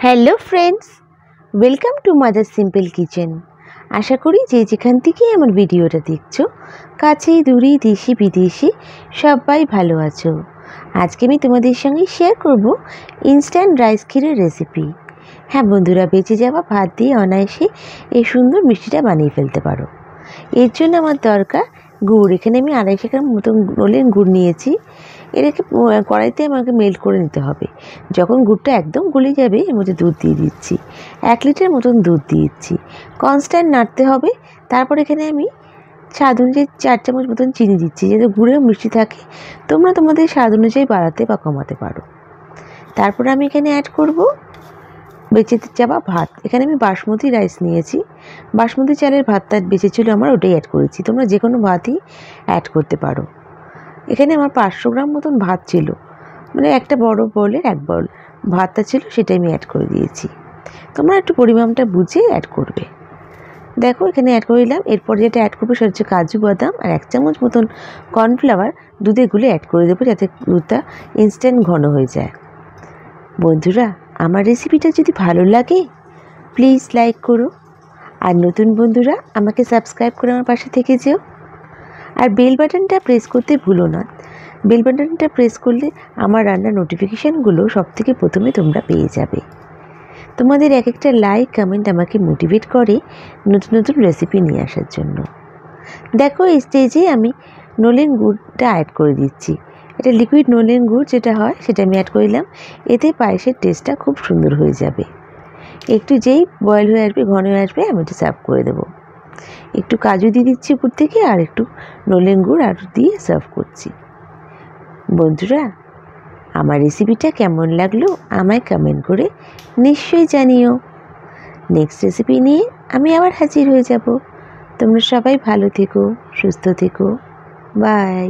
Hello friends, welcome to mother simple kitchen. আশা করি যে যেখান থেকে আমার ভিডিওটা দেখছো, কাছেই দূরেই দেশি বিদেশি সবাই ভালো আছো। আজকে আমি তোমাদের সঙ্গে শেয়ার করব ইনস্ট্যান্ট রাইস ক্ষীরের রেসিপি। হ্যাঁ বন্ধুরা, বেঁচে যাওয়া ভাত দিয়ে অনায়াসে এই সুন্দর মিষ্টিটা বানিয়ে ফেলতে পারো। এর জন্য আমার দরকার গুড়। এখানে আমি 250 গ্রাম মতন নলেন গুড় নিয়েছি। এটাকে কড়াইতে আমাকে মেল্ট করে নিতে হবে। যখন গুড়টা একদম গলে যাবে এর মধ্যে দুধ দিয়ে দিচ্ছি, 1 লিটার মতন দুধ দিয়েছি। কনস্ট্যান্ট নাড়তে হবে। তারপর এখানে আমি স্বাদ অনুযায়ী 4 চামচ মতন চিনি দিচ্ছি, যাতে গুড়েও মিষ্টি থাকে। তোমরা তোমাদের স্বাদ অনুযায়ী বাড়াতে বা কমাতে পারো। তারপর আমি এখানে অ্যাড করব বেঁচে যাওয়া ভাত। এখানে আমি বাসমতি রাইস নিয়েছি। বাসমতি চালের ভাতটা বেঁচেছিল আমার, ওটাই অ্যাড করেছি। তোমরা যে কোনো ভাতই অ্যাড করতে পারো। এখানে আমার 500 গ্রাম মতন ভাত ছিল, মানে একটা বড় বলের 1 বল ভাতটা ছিল, সেটাই আমি অ্যাড করে দিয়েছি। তোমরা একটু পরিমাণটা বুঝে অ্যাড করবে। দেখো এখানে অ্যাড করে দিলাম। এরপর যেটা অ্যাড করবো সেটা হচ্ছে কাজু বাদাম আর 1 চামচ মতন কর্নফ্লাওয়ার দুধে গুলে অ্যাড করে দেবো, যাতে দুধটা ইনস্ট্যান্ট ঘন হয়ে যায়। বন্ধুরা, আমার রেসিপিটা যদি ভালো লাগে প্লিজ লাইক করো, আর নতুন বন্ধুরা আমাকে সাবস্ক্রাইব করে আমার পাশে থেকে যেও। আর বেল বাটনটা প্রেস করতে ভুলো না। বেল বাটনটা প্রেস করলে আমার রান্নার নোটিফিকেশানগুলো সবথেকে প্রথমে তোমরা পেয়ে যাবে। তোমাদের এক একটা লাইক কমেন্ট আমাকে মোটিভেট করে নতুন নতুন রেসিপি নিয়ে আসার জন্য। দেখো এই স্টেজে আমি নলেন গুড়টা অ্যাড করে দিচ্ছি। এটা লিকুইড নলেন গুড় যেটা হয় সেটা আমি অ্যাড করে দিলাম। এতে পায়েসের টেস্টটা খুব সুন্দর হয়ে যাবে। একটু যেই বয়েল হয়ে আসবে, ঘন হয়ে আসবে, আমি এটা সার্ভ করে দেবো। একটু কাজু দিয়ে দিচ্ছি উপর থেকে, আর একটু নলেন গুড় আর দিয়ে সার্ভ করছি। বন্ধুরা, আমার রেসিপিটা কেমন লাগলো আমায় কমেন্ট করে নিশ্চয়ই জানিও। নেক্সট রেসিপি নিয়ে আমি আবার হাজির হয়ে যাব। তোমরা সবাই ভালো থেকো, সুস্থ থেকো। বাই।